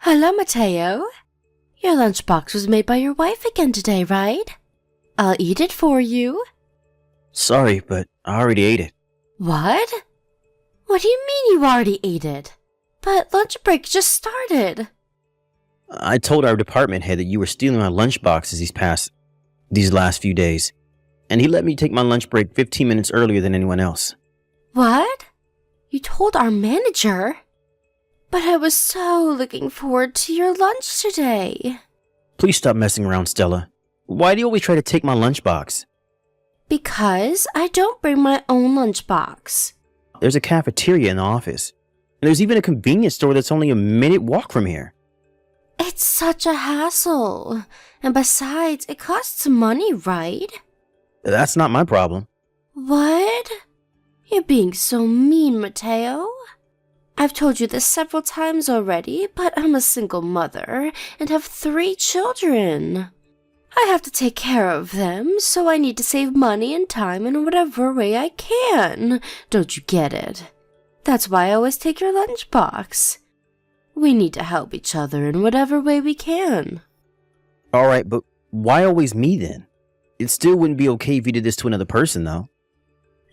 Hello, Mateo. Your lunchbox was made by your wife again today, right? I'll eat it for you. Sorry, but I already ate it. What? What do you mean you already ate it? But lunch break just started. I told our department head that you were stealing my lunchboxes these last few days, and he let me take my lunch break 15 minutes earlier than anyone else. What? You told our manager? But I was so looking forward to your lunch today. Please stop messing around, Stella. Why do you always try to take my lunchbox? Because I don't bring my own lunchbox. There's a cafeteria in the office, and there's even a convenience store that's only a minute walk from here. It's such a hassle. And besides, it costs money, right? That's not my problem. What? You're being so mean, Mateo. I've told you this several times already, but I'm a single mother and have 3 children. I have to take care of them, so I need to save money and time in whatever way I can. Don't you get it? That's why I always take your lunchbox. We need to help each other in whatever way we can. Alright, but why always me then? It still wouldn't be okay if you did this to another person, though.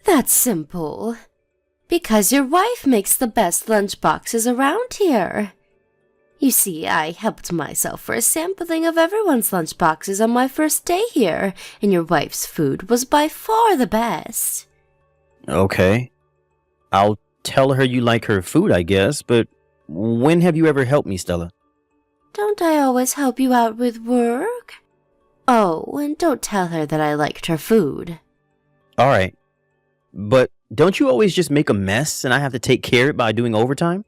That's simple. Because your wife makes the best lunchboxes around here. You see, I helped myself for a sampling of everyone's lunchboxes on my first day here, and your wife's food was by far the best. Okay. I'll tell her you like her food, I guess, but when have you ever helped me, Stella? Don't I always help you out with work? Oh, and don't tell her that I liked her food. Alright. But don't you always just make a mess and I have to take care of it by doing overtime?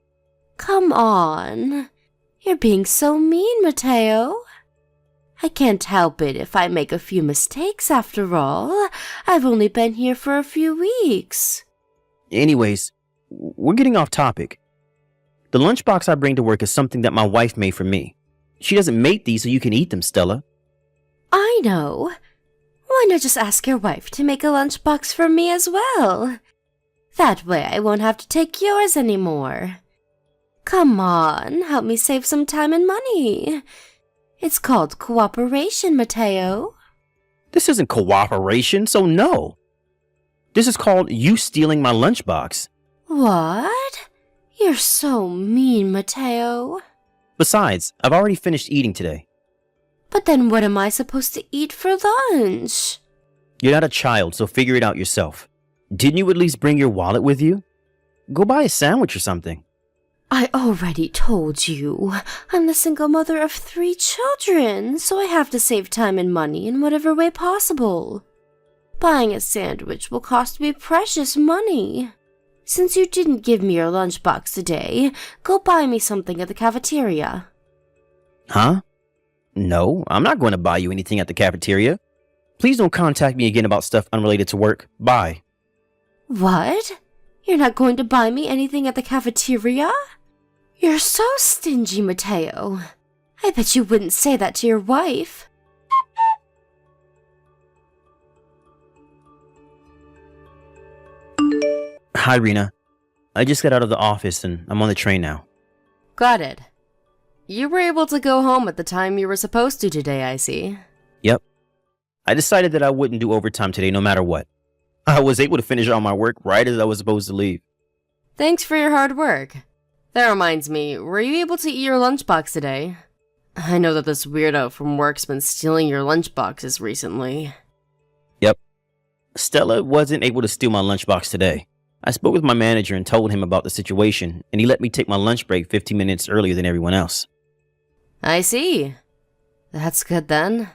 Come on. You're being so mean, Mateo. I can't help it if I make a few mistakes after all. I've only been here for a few weeks. Anyways, we're getting off topic. The lunchbox I bring to work is something that my wife made for me. She doesn't make these so you can eat them, Stella. I know. Why not just ask your wife to make a lunchbox for me as well? That way I won't have to take yours anymore. Come on, help me save some time and money. It's called cooperation, Mateo. This isn't cooperation, so no. This is called you stealing my lunchbox. What? You're so mean, Mateo. Besides, I've already finished eating today. But then what am I supposed to eat for lunch? You're not a child, so figure it out yourself. Didn't you at least bring your wallet with you? Go buy a sandwich or something. I already told you. I'm the single mother of 3 children, so I have to save time and money in whatever way possible. Buying a sandwich will cost me precious money. Since you didn't give me your lunchbox today, go buy me something at the cafeteria. Huh? No, I'm not going to buy you anything at the cafeteria. Please don't contact me again about stuff unrelated to work. Bye. What? You're not going to buy me anything at the cafeteria? You're so stingy, Mateo. I bet you wouldn't say that to your wife. Hi, Rena. I just got out of the office and I'm on the train now. Got it. You were able to go home at the time you were supposed to today, I see. Yep. I decided that I wouldn't do overtime today no matter what. I was able to finish all my work right as I was supposed to leave. Thanks for your hard work. That reminds me, were you able to eat your lunchbox today? I know that this weirdo from work's been stealing your lunchboxes recently. Yep. Stella wasn't able to steal my lunchbox today. I spoke with my manager and told him about the situation, and he let me take my lunch break 15 minutes earlier than everyone else. I see. That's good then.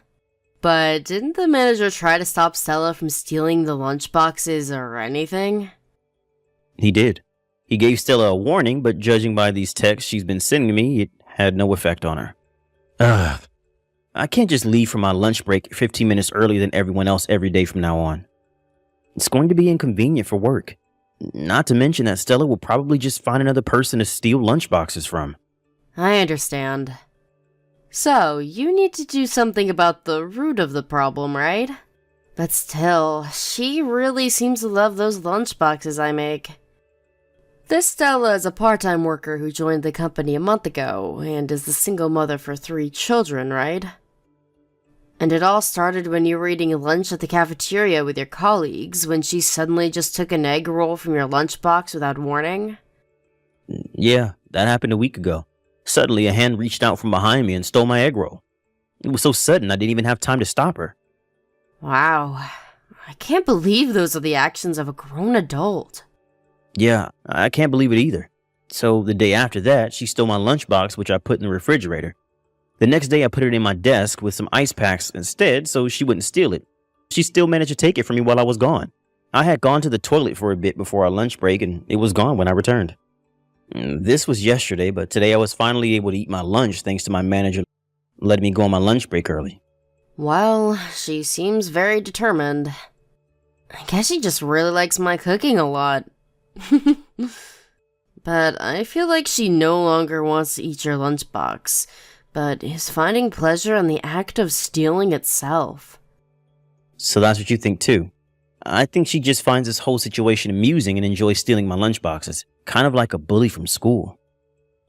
But didn't the manager try to stop Stella from stealing the lunchboxes or anything? He did. He gave Stella a warning, but judging by these texts she's been sending me, it had no effect on her. Ugh. I can't just leave for my lunch break 15 minutes earlier than everyone else every day from now on. It's going to be inconvenient for work. Not to mention that Stella will probably just find another person to steal lunchboxes from. I understand. So, you need to do something about the root of the problem, right? But still, she really seems to love those lunchboxes I make. This Stella is a part-time worker who joined the company a month ago and is the single mother for 3 children, right? And it all started when you were eating lunch at the cafeteria with your colleagues when she suddenly just took an egg roll from your lunchbox without warning? Yeah, that happened a week ago. Suddenly, a hand reached out from behind me and stole my egg roll. It was so sudden I didn't even have time to stop her. Wow. I can't believe those are the actions of a grown adult. Yeah, I can't believe it either. So the day after that, she stole my lunchbox, which I put in the refrigerator. The next day, I put it in my desk with some ice packs instead so she wouldn't steal it. She still managed to take it from me while I was gone. I had gone to the toilet for a bit before our lunch break, and it was gone when I returned. This was yesterday, but today I was finally able to eat my lunch thanks to my manager letting me go on my lunch break early. Well, she seems very determined. I guess she just really likes my cooking a lot. But I feel like she no longer wants to eat your lunchbox, but is finding pleasure in the act of stealing itself. So that's what you think too? I think she just finds this whole situation amusing and enjoys stealing my lunchboxes, kind of like a bully from school.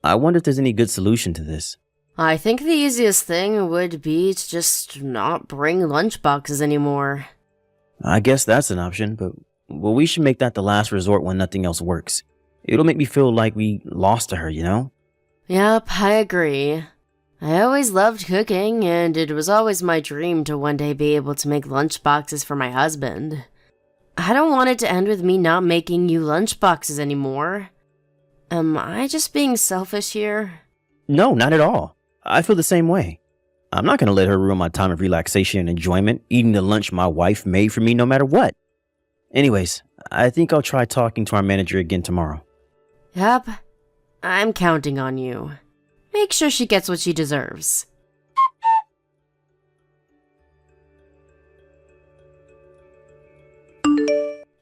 I wonder if there's any good solution to this. I think the easiest thing would be to just not bring lunchboxes anymore. I guess that's an option, but we should make that the last resort when nothing else works. It'll make me feel like we lost to her, you know? Yep, I agree. I always loved cooking, and it was always my dream to one day be able to make lunchboxes for my husband. I don't want it to end with me not making you lunchboxes anymore. Am I just being selfish here? No, not at all. I feel the same way. I'm not going to let her ruin my time of relaxation and enjoyment, eating the lunch my wife made for me no matter what. Anyways, I think I'll try talking to our manager again tomorrow. Yep, I'm counting on you. Make sure she gets what she deserves.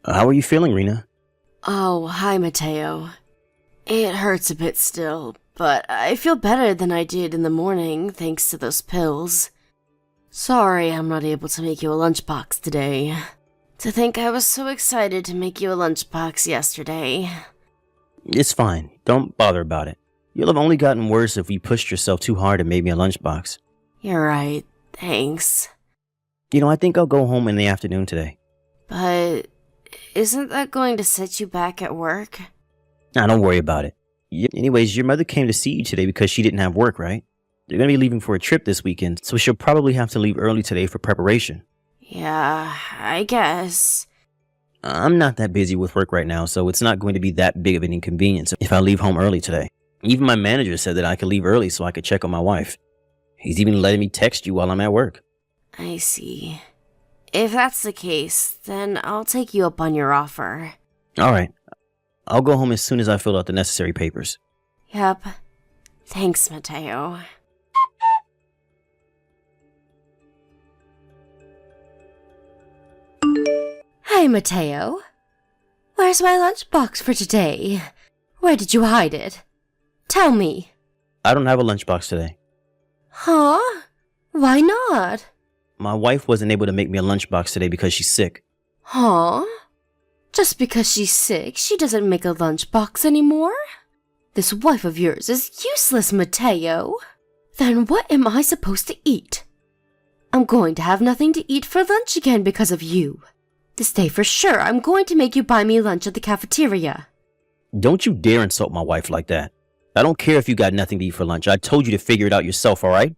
How are you feeling, Rena? Oh, hi, Mateo. It hurts a bit still, but I feel better than I did in the morning thanks to those pills. Sorry I'm not able to make you a lunchbox today. To think I was so excited to make you a lunchbox yesterday. It's fine. Don't bother about it. You'll have only gotten worse if you pushed yourself too hard and made me a lunchbox. You're right. Thanks. I think I'll go home in the afternoon today. But isn't that going to set you back at work? Nah, don't worry about it. Anyways, your mother came to see you today because she didn't have work, right? They're going to be leaving for a trip this weekend, so she'll probably have to leave early today for preparation. Yeah, I guess. I'm not that busy with work right now, so it's not going to be that big of an inconvenience if I leave home early today. Even my manager said that I could leave early so I could check on my wife. He's even letting me text you while I'm at work. I see. If that's the case, then I'll take you up on your offer. Alright. I'll go home as soon as I fill out the necessary papers. Yep. Thanks, Mateo. Hi, Mateo. Where's my lunchbox for today? Where did you hide it? Tell me. I don't have a lunchbox today. Huh? Why not? My wife wasn't able to make me a lunchbox today because she's sick. Huh? Just because she's sick, she doesn't make a lunchbox anymore? This wife of yours is useless, Mateo. Then what am I supposed to eat? I'm going to have nothing to eat for lunch again because of you. This day for sure, I'm going to make you buy me lunch at the cafeteria. Don't you dare insult my wife like that. I don't care if you got nothing to eat for lunch. I told you to figure it out yourself, alright?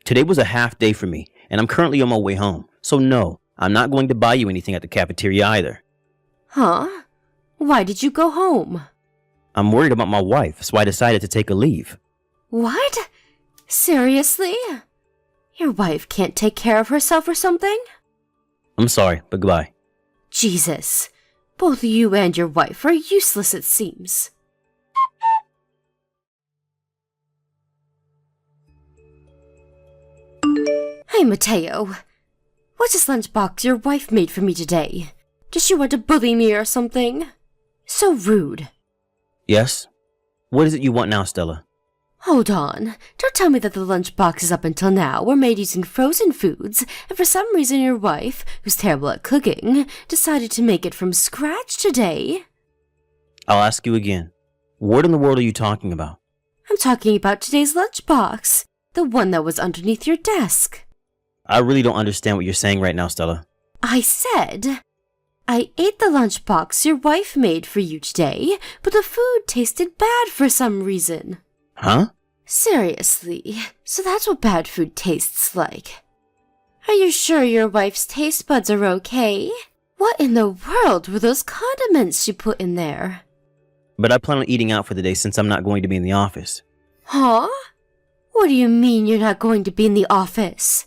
Today was a half day for me, and I'm currently on my way home. So no, I'm not going to buy you anything at the cafeteria either. Huh? Why did you go home? I'm worried about my wife, so I decided to take a leave. What? Seriously? Your wife can't take care of herself or something? I'm sorry, but goodbye. Jesus. Both you and your wife are useless, it seems. Hey, Mateo. What's this lunchbox your wife made for me today? Does she want to bully me or something? So rude. Yes? What is it you want now, Stella? Hold on. Don't tell me that the lunchboxes up until now were made using frozen foods, and for some reason your wife, who's terrible at cooking, decided to make it from scratch today. I'll ask you again. What in the world are you talking about? I'm talking about today's lunchbox. The one that was underneath your desk. I really don't understand what you're saying right now, Stella. I said, I ate the lunchbox your wife made for you today, but the food tasted bad for some reason. Huh? Seriously, so that's what bad food tastes like. Are you sure your wife's taste buds are okay? What in the world were those condiments she put in there? But I plan on eating out for the day since I'm not going to be in the office. Huh? What do you mean you're not going to be in the office?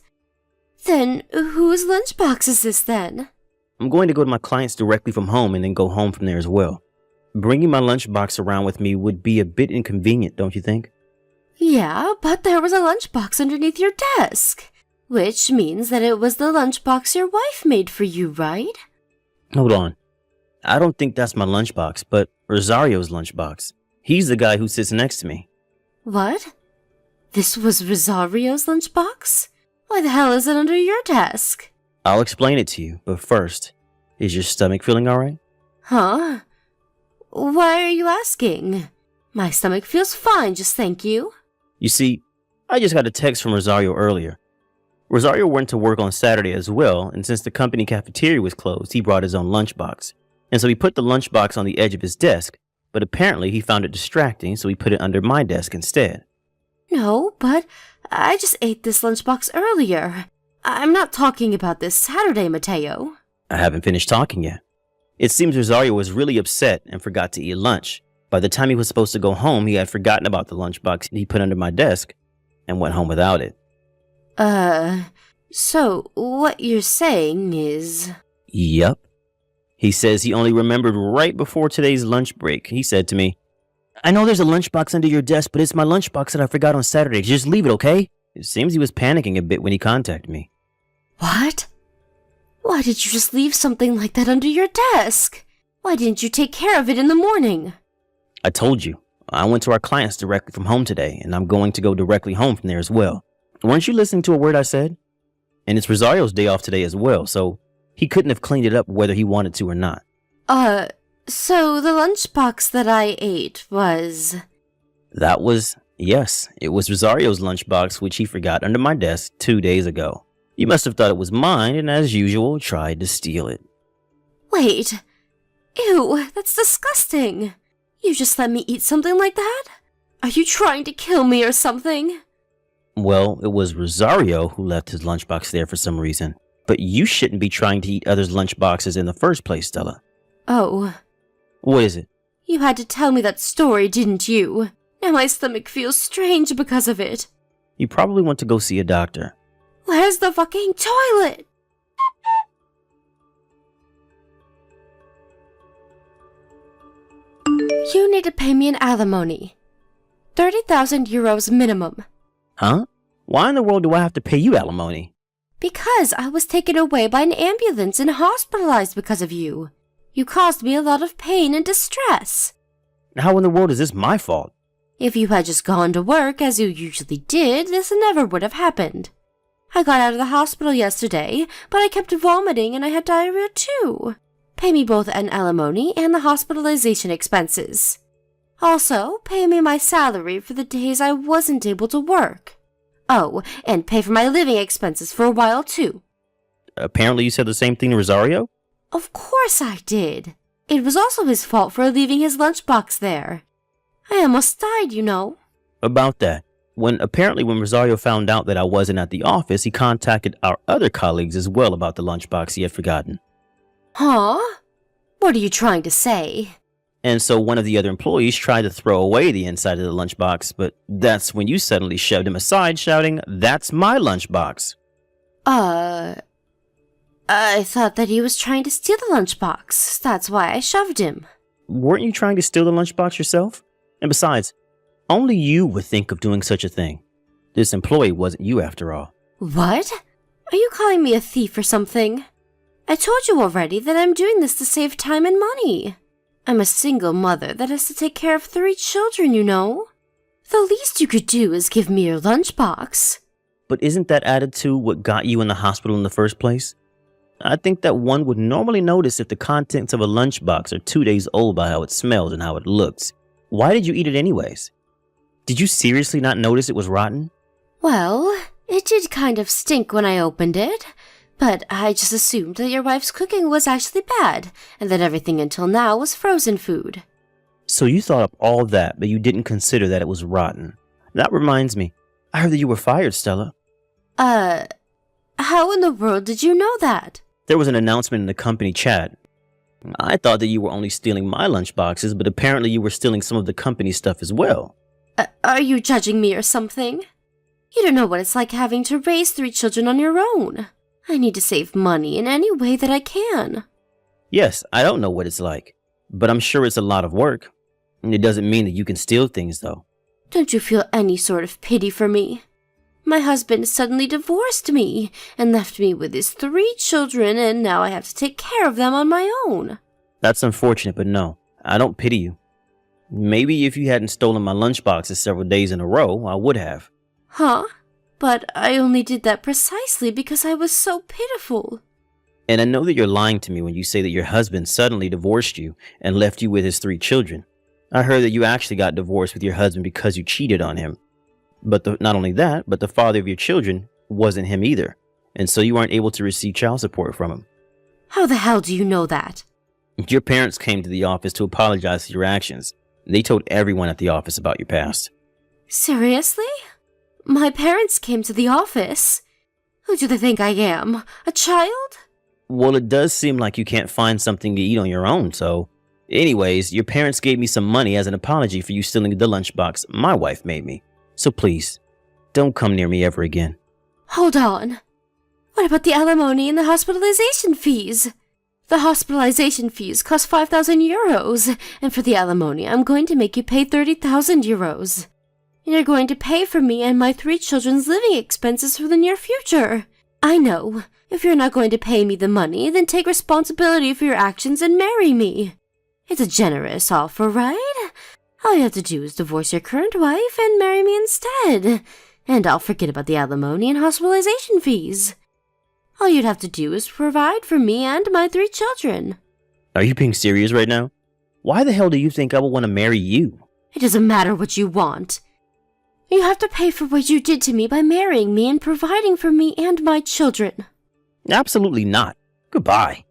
Then whose lunchbox is this then? I'm going to go to my clients directly from home and then go home from there as well. Bringing my lunchbox around with me would be a bit inconvenient, don't you think? Yeah, but there was a lunchbox underneath your desk. Which means that it was the lunchbox your wife made for you, right? Hold on. I don't think that's my lunchbox, but Rosario's lunchbox. He's the guy who sits next to me. What? This was Rosario's lunchbox? Why the hell is it under your desk? I'll explain it to you, but first, is your stomach feeling alright? Huh? Why are you asking? My stomach feels fine, just thank you. You see, I just got a text from Rosario earlier. Rosario went to work on Saturday as well, and since the company cafeteria was closed, he brought his own lunchbox. And so he put the lunchbox on the edge of his desk, but apparently he found it distracting, so he put it under my desk instead. No, but I just ate this lunchbox earlier. I'm not talking about this Saturday, Mateo. I haven't finished talking yet. It seems Rosario was really upset and forgot to eat lunch. By the time he was supposed to go home, he had forgotten about the lunchbox he put under my desk and went home without it. So what you're saying is... Yup. He says he only remembered right before today's lunch break. He said to me, I know there's a lunchbox under your desk, but it's my lunchbox that I forgot on Saturday. Just leave it, okay? It seems he was panicking a bit when he contacted me. What? Why did you just leave something like that under your desk? Why didn't you take care of it in the morning? I told you. I went to our clients directly from home today, and I'm going to go directly home from there as well. Weren't you listening to a word I said? And it's Rosario's day off today as well, so he couldn't have cleaned it up whether he wanted to or not. So the lunchbox that I ate was... Yes, it was Rosario's lunchbox, which he forgot under my desk 2 days ago. You must have thought it was mine, and as usual, tried to steal it. Wait. Ew, that's disgusting. You just let me eat something like that? Are you trying to kill me or something? Well, it was Rosario who left his lunchbox there for some reason. But you shouldn't be trying to eat others' lunchboxes in the first place, Stella. Oh. What is it? You had to tell me that story, didn't you? Now my stomach feels strange because of it. You probably want to go see a doctor. Where's the fucking toilet? You need to pay me an alimony. 30,000 euros minimum. Huh? Why in the world do I have to pay you alimony? Because I was taken away by an ambulance and hospitalized because of you. You caused me a lot of pain and distress. How in the world is this my fault? If you had just gone to work as you usually did, this never would have happened. I got out of the hospital yesterday, but I kept vomiting and I had diarrhea too. Pay me both an alimony and the hospitalization expenses. Also, pay me my salary for the days I wasn't able to work. Oh, and pay for my living expenses for a while too. Apparently you said the same thing to Rosario? Of course I did. It was also his fault for leaving his lunchbox there. I almost died, you know. About that. When Rosario found out that I wasn't at the office, he contacted our other colleagues as well about the lunchbox he had forgotten. Huh? What are you trying to say? And so one of the other employees tried to throw away the inside of the lunchbox, but that's when you suddenly shoved him aside, shouting, "That's my lunchbox." I thought that he was trying to steal the lunchbox. That's why I shoved him. Weren't you trying to steal the lunchbox yourself? And besides, only you would think of doing such a thing. This employee wasn't you after all. What? Are you calling me a thief or something? I told you already that I'm doing this to save time and money. I'm a single mother that has to take care of 3 children, you know. The least you could do is give me your lunchbox. But isn't that attitude what got you in the hospital in the first place? I think that one would normally notice if the contents of a lunchbox are 2 days old by how it smells and how it looks. Why did you eat it anyways? Did you seriously not notice it was rotten? Well, it did kind of stink when I opened it, but I just assumed that your wife's cooking was actually bad, and that everything until now was frozen food. So you thought up all that, but you didn't consider that it was rotten. That reminds me. I heard that you were fired, Stella. How in the world did you know that? There was an announcement in the company chat. I thought that you were only stealing my lunchboxes, but apparently you were stealing some of the company stuff as well. Are you judging me or something? You don't know what it's like having to raise 3 children on your own. I need to save money in any way that I can. Yes, I don't know what it's like, but I'm sure it's a lot of work. And it doesn't mean that you can steal things, though. Don't you feel any sort of pity for me? My husband suddenly divorced me and left me with his 3 children, and now I have to take care of them on my own. That's unfortunate, but no, I don't pity you. Maybe if you hadn't stolen my lunchboxes several days in a row, I would have. Huh? But I only did that precisely because I was so pitiful. And I know that you're lying to me when you say that your husband suddenly divorced you and left you with his 3 children. I heard that you actually got divorced with your husband because you cheated on him. But not only that, but the father of your children wasn't him either. And so you weren't able to receive child support from him. How the hell do you know that? Your parents came to the office to apologize for your actions. They told everyone at the office about your past. Seriously? My parents came to the office? Who do they think I am? A child? Well, it does seem like you can't find something to eat on your own, so... Anyways, your parents gave me some money as an apology for you stealing the lunchbox my wife made me. So please, don't come near me ever again. Hold on. What about the alimony and the hospitalization fees? The hospitalization fees cost 5,000 euros, and for the alimony, I'm going to make you pay 30,000 euros. And you're going to pay for me and my 3 children's living expenses for the near future. I know. If you're not going to pay me the money, then take responsibility for your actions and marry me. It's a generous offer, right? All you have to do is divorce your current wife and marry me instead. And I'll forget about the alimony and hospitalization fees. All you'd have to do is provide for me and my 3 children. Are you being serious right now? Why the hell do you think I would want to marry you? It doesn't matter what you want. You have to pay for what you did to me by marrying me and providing for me and my children. Absolutely not. Goodbye.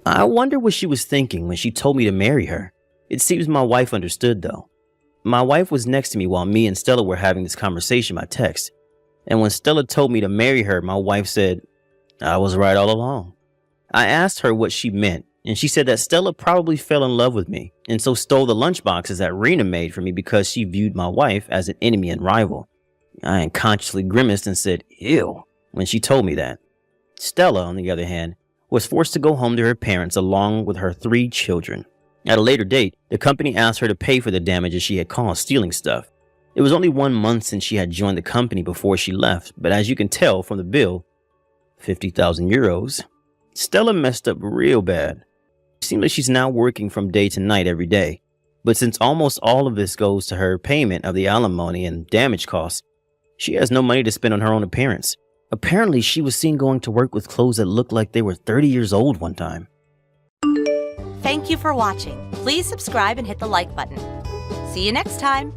I wonder what she was thinking when she told me to marry her. It seems my wife understood, though. My wife was next to me while me and Stella were having this conversation by text. And when Stella told me to marry her, my wife said, I was right all along. I asked her what she meant, and she said that Stella probably fell in love with me, and so stole the lunchboxes that Rena made for me because she viewed my wife as an enemy and rival. I unconsciously grimaced and said, ew, when she told me that. Stella, on the other hand, was forced to go home to her parents along with her 3 children. At a later date, the company asked her to pay for the damages she had caused stealing stuff. It was only 1 month since she had joined the company before she left, but as you can tell from the bill, 50,000 euros, Stella messed up real bad. It seems like she's now working from day to night every day. But since almost all of this goes to her payment of the alimony and damage costs, she has no money to spend on her own appearance. Apparently, she was seen going to work with clothes that looked like they were 30 years old one time. Thank you for watching. Please subscribe and hit the like button. See you next time.